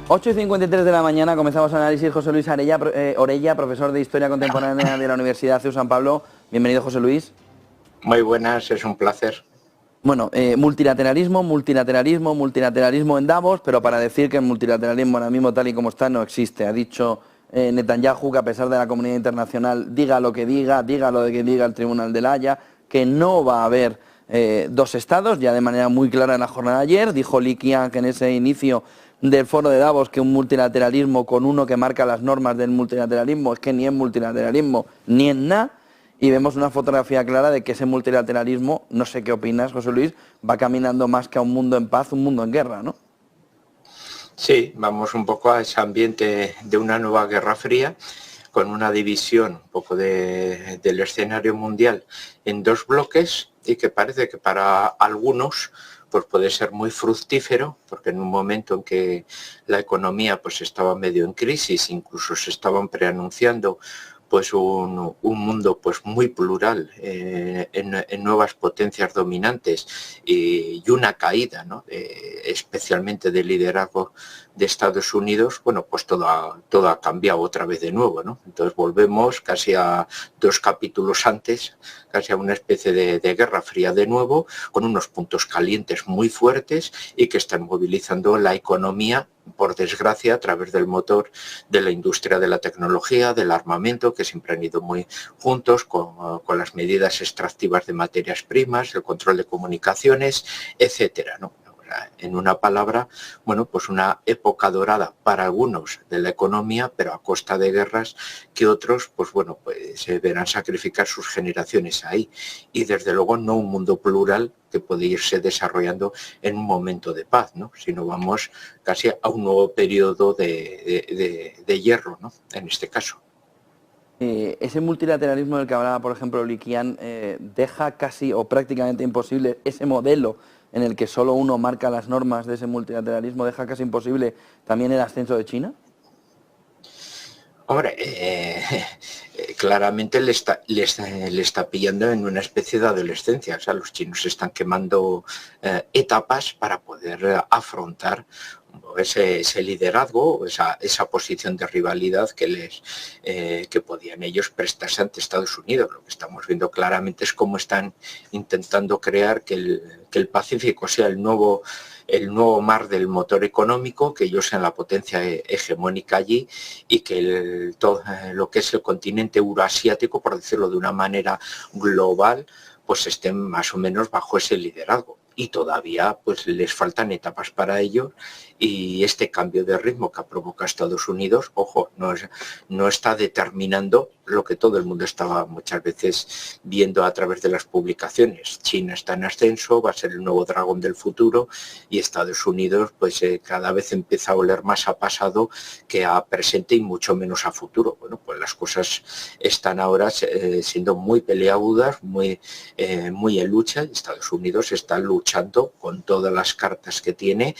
8:53 de la mañana comenzamos el análisis. José Luis Orella, profesor de Historia Contemporánea de la Universidad CEU San Pablo. Bienvenido, José Luis. Muy buenas, es un placer. Bueno, multilateralismo en Davos, pero para decir que el multilateralismo ahora mismo tal y como está no existe. Ha dicho Netanyahu que a pesar de la comunidad internacional diga lo que diga lo que diga el Tribunal de la Haya, que no va a haber dos estados, ya de manera muy clara en la jornada de ayer. Dijo Li Qiang en ese inicio del foro de Davos que un multilateralismo con uno que marca las normas del multilateralismo es que ni es multilateralismo ni es nada. Y vemos una fotografía clara de que ese multilateralismo, no sé qué opinas, José Luis, va caminando más que a un mundo en paz, un mundo en guerra, ¿no? Sí, vamos un poco a ese ambiente de una nueva Guerra Fría, con una división un poco del escenario mundial en dos bloques, y que parece que para algunos pues puede ser muy fructífero, porque en un momento en que la economía pues estaba medio en crisis, incluso se estaban preanunciando pues un mundo pues muy plural en nuevas potencias dominantes y una caída, ¿no? Especialmente del liderazgo de Estados Unidos, bueno, pues todo ha cambiado otra vez de nuevo, ¿no? Entonces volvemos casi a 2 capítulos antes, casi a una especie de Guerra Fría de nuevo, con unos puntos calientes muy fuertes y que están movilizando la economía, por desgracia, a través del motor de la industria de la tecnología, del armamento, que siempre han ido muy juntos con las medidas extractivas de materias primas, el control de comunicaciones, etcétera, ¿no? En una palabra, bueno, pues una época dorada para algunos de la economía, pero a costa de guerras que otros, pues bueno, pues se verán sacrificar sus generaciones ahí. Y desde luego no un mundo plural que puede irse desarrollando en un momento de paz, ¿no? Sino vamos casi a un nuevo periodo de hierro, ¿no? En este caso. Ese multilateralismo del que hablaba, por ejemplo, Li Qiang, deja casi o prácticamente imposible ese modelo en el que solo uno marca las normas de ese multilateralismo, deja casi imposible también el ascenso de China. Hombre, claramente le está pillando en una especie de adolescencia. O sea, los chinos están quemando etapas para poder afrontar ese liderazgo, esa posición de rivalidad que podían ellos prestarse ante Estados Unidos. Lo que estamos viendo claramente es cómo están intentando crear que el Pacífico sea el nuevo mar del motor económico, que ellos sean la potencia hegemónica allí, y que todo lo que es el continente euroasiático, por decirlo de una manera global, pues estén más o menos bajo ese liderazgo. Y todavía pues les faltan etapas para ello, y este cambio de ritmo que ha provocado Estados Unidos, ojo, no está determinando lo que todo el mundo estaba muchas veces viendo a través de las publicaciones. China está en ascenso, va a ser el nuevo dragón del futuro, y Estados Unidos pues cada vez empieza a oler más a pasado que a presente y mucho menos a futuro. Bueno, pues las cosas están ahora siendo muy peleagudas, muy en lucha. Estados Unidos está luchando con todas las cartas que tiene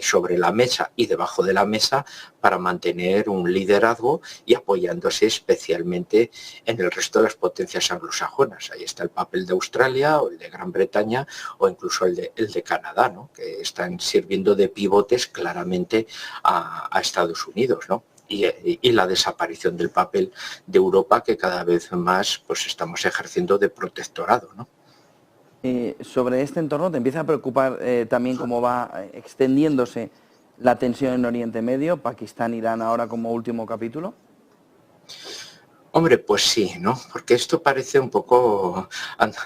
sobre la mesa y debajo de la mesa para mantener un liderazgo y apoyándose especialmente en el resto de las potencias anglosajonas. Ahí está el papel de Australia o el de Gran Bretaña o incluso el de Canadá, ¿no? Que están sirviendo de pivotes claramente a Estados Unidos, ¿no? Y la desaparición del papel de Europa, que cada vez más pues estamos ejerciendo de protectorado, ¿no? Sobre este entorno, ¿te empieza a preocupar también cómo va extendiéndose la tensión en Oriente Medio, Pakistán, Irán ahora como último capítulo? Hombre, pues sí, ¿no? Porque esto parece un poco,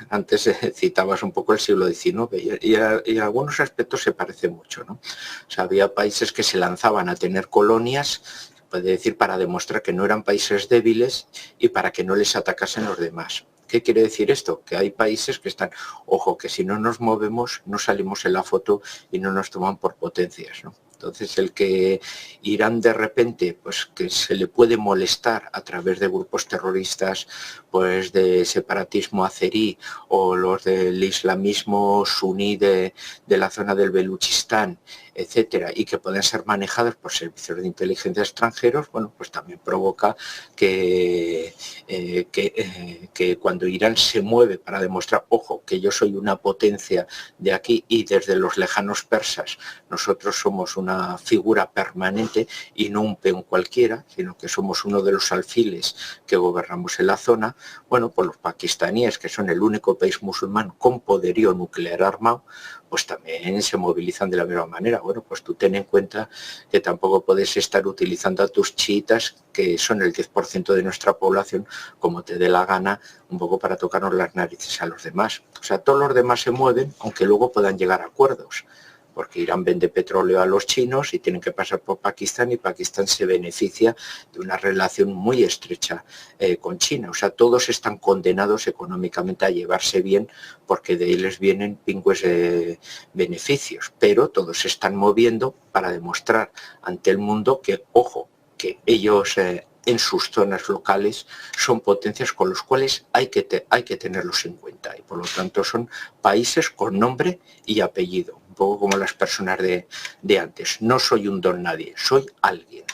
antes citabas un poco el siglo XIX, y en algunos aspectos se parece mucho, ¿no? O sea, había países que se lanzaban a tener colonias, se puede decir, para demostrar que no eran países débiles y para que no les atacasen los demás. ¿Qué quiere decir esto? Que hay países que están, ojo, que si no nos movemos, no salimos en la foto y no nos toman por potencias, ¿no? Entonces, el que Irán de repente, pues que se le puede molestar a través de grupos terroristas, pues de separatismo azerí o los del islamismo suní de la zona del Beluchistán, etcétera, y que pueden ser manejadas por servicios de inteligencia extranjeros, bueno, pues también provoca que cuando Irán se mueve para demostrar, ojo, que yo soy una potencia de aquí y desde los lejanos persas nosotros somos una figura permanente y no un peón cualquiera, sino que somos uno de los alfiles que gobernamos en la zona, bueno, pues los pakistaníes, que son el único país musulmán con poderío nuclear armado, pues también se movilizan de la misma manera. Bueno, pues tú ten en cuenta que tampoco puedes estar utilizando a tus chiitas, que son el 10% de nuestra población, como te dé la gana, un poco para tocarnos las narices a los demás. O sea, todos los demás se mueven, aunque luego puedan llegar a acuerdos, porque Irán vende petróleo a los chinos y tienen que pasar por Pakistán, y Pakistán se beneficia de una relación muy estrecha con China. O sea, todos están condenados económicamente a llevarse bien porque de ahí les vienen pingües beneficios, pero todos se están moviendo para demostrar ante el mundo que, ojo, que ellos en sus zonas locales son potencias con los cuales hay que tenerlos en cuenta, y por lo tanto son países con nombre y apellido, un poco como las personas de antes. No soy un don nadie, soy alguien.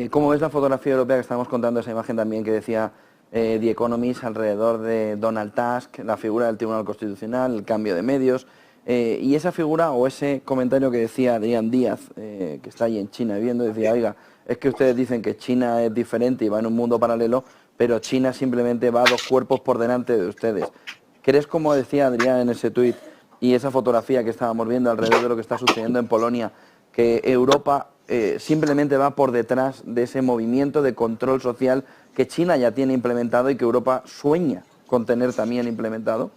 ¿Cómo ves la fotografía europea que estábamos contando, esa imagen también que decía The Economist alrededor de Donald Tusk, la figura del Tribunal Constitucional, el cambio de medios, y esa figura o ese comentario que decía Adrián Díaz, que está ahí en China viviendo, decía, oiga, es que ustedes dicen que China es diferente y va en un mundo paralelo, pero China simplemente va 2 cuerpos por delante de ustedes. ¿Crees, como decía Adrián en ese tuit y esa fotografía que estábamos viendo alrededor de lo que está sucediendo en Polonia, que Europa simplemente va por detrás de ese movimiento de control social que China ya tiene implementado y que Europa sueña con tener también implementado?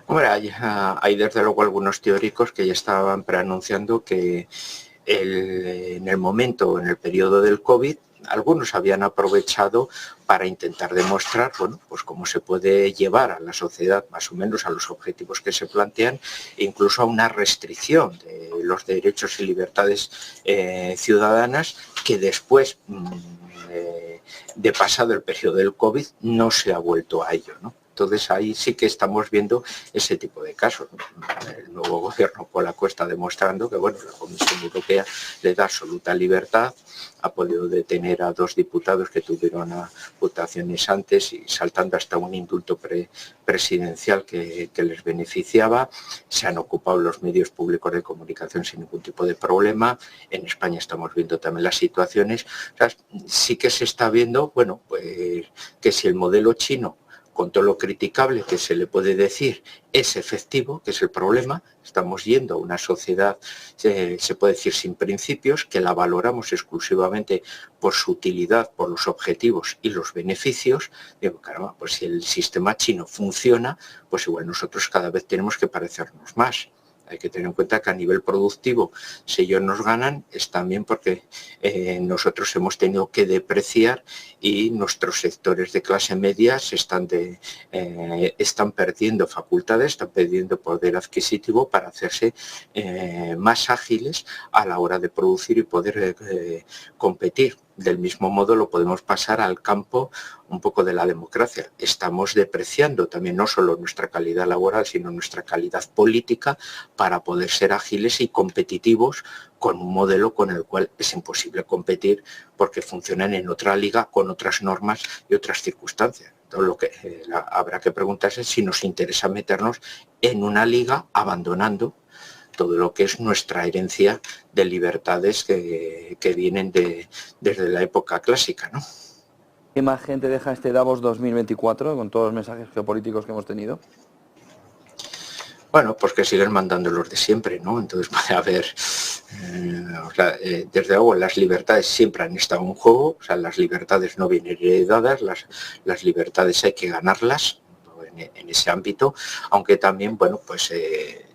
Hombre, hay desde luego algunos teóricos que ya estaban preanunciando que en el periodo del COVID, algunos habían aprovechado para intentar demostrar, bueno, pues cómo se puede llevar a la sociedad más o menos a los objetivos que se plantean, e incluso a una restricción de los derechos y libertades ciudadanas, que después de pasado el periodo del COVID no se ha vuelto a ello, ¿no? Entonces ahí sí que estamos viendo ese tipo de casos. El nuevo gobierno polaco está demostrando que, bueno, la Comisión Europea le da absoluta libertad, ha podido detener a 2 diputados que tuvieron votaciones antes y saltando hasta un indulto presidencial que les beneficiaba. Se han ocupado los medios públicos de comunicación sin ningún tipo de problema. En España estamos viendo también las situaciones. O sea, sí que se está viendo, bueno, pues que si el modelo chino, con todo lo criticable que se le puede decir, es efectivo, que es el problema. Estamos yendo a una sociedad, se puede decir, sin principios, que la valoramos exclusivamente por su utilidad, por los objetivos y los beneficios. Digo, caramba, pues si el sistema chino funciona, pues igual nosotros cada vez tenemos que parecernos más. Hay que tener en cuenta que a nivel productivo, si ellos nos ganan, es también porque nosotros hemos tenido que depreciar y nuestros sectores de clase media están perdiendo facultades, están perdiendo poder adquisitivo para hacerse más ágiles a la hora de producir y poder competir. Del mismo modo lo podemos pasar al campo un poco de la democracia. Estamos depreciando también no solo nuestra calidad laboral, sino nuestra calidad política para poder ser ágiles y competitivos con un modelo con el cual es imposible competir porque funcionan en otra liga con otras normas y otras circunstancias. Entonces lo que habrá que preguntarse es si nos interesa meternos en una liga abandonando todo lo que es nuestra herencia de libertades que vienen desde la época clásica, ¿no? ¿Qué más gente deja este Davos 2024 con todos los mensajes geopolíticos que hemos tenido? Bueno, pues que siguen mandando los de siempre, ¿no? Entonces puede haber, desde luego las libertades siempre han estado en juego, o sea, las libertades no vienen heredadas, las libertades hay que ganarlas en ese ámbito, aunque también, bueno, pues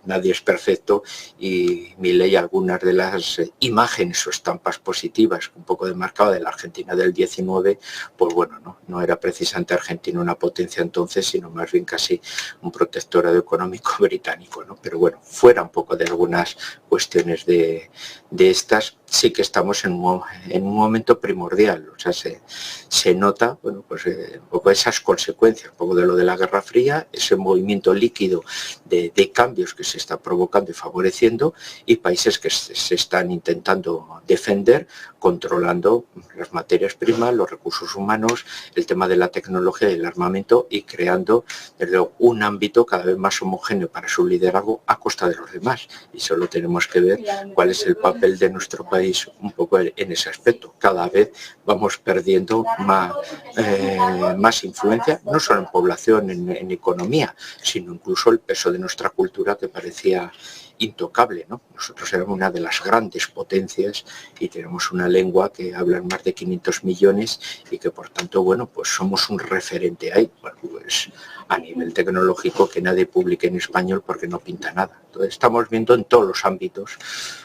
nadie es perfecto y Milei, algunas de las imágenes o estampas positivas, un poco demarcada de la Argentina del 19, pues bueno, no era precisamente Argentina una potencia entonces, sino más bien casi un protectorado económico británico, ¿no? Pero bueno, fuera un poco de algunas cuestiones de estas, sí que estamos en un momento primordial. O sea, se nota, bueno, pues un poco esas consecuencias, un poco de lo de la Guerra Fría, ese movimiento líquido de cambios que se está provocando y favoreciendo, y países que se están intentando defender, controlando las materias primas, los recursos humanos, el tema de la tecnología y el armamento, y creando desde luego un ámbito cada vez más homogéneo para su liderazgo a costa de los demás. Y solo tenemos que ver cuál es el papel de nuestro país un poco en ese aspecto. Cada vez vamos perdiendo más influencia, no solo en población, en economía, sino incluso el peso de nuestra cultura, que parecía intocable, ¿no? Nosotros éramos una de las grandes potencias y tenemos una lengua que hablan más de 500 millones y que por tanto, bueno, pues somos un referente ahí. Bueno, pues a nivel tecnológico, que nadie publique en español porque no pinta nada. Entonces estamos viendo en todos los ámbitos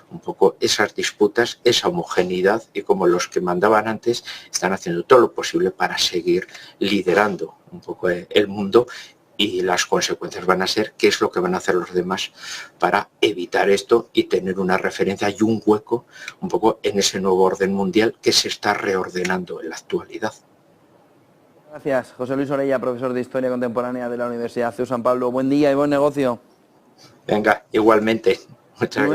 un poco esas disputas, esa homogeneidad, y como los que mandaban antes están haciendo todo lo posible para seguir liderando un poco el mundo, y las consecuencias van a ser qué es lo que van a hacer los demás para evitar esto y tener una referencia y un hueco un poco en ese nuevo orden mundial que se está reordenando en la actualidad. Gracias, José Luis Orella, profesor de Historia Contemporánea de la Universidad CEU San Pablo. Buen día y buen negocio. Venga, igualmente. Muchas gracias.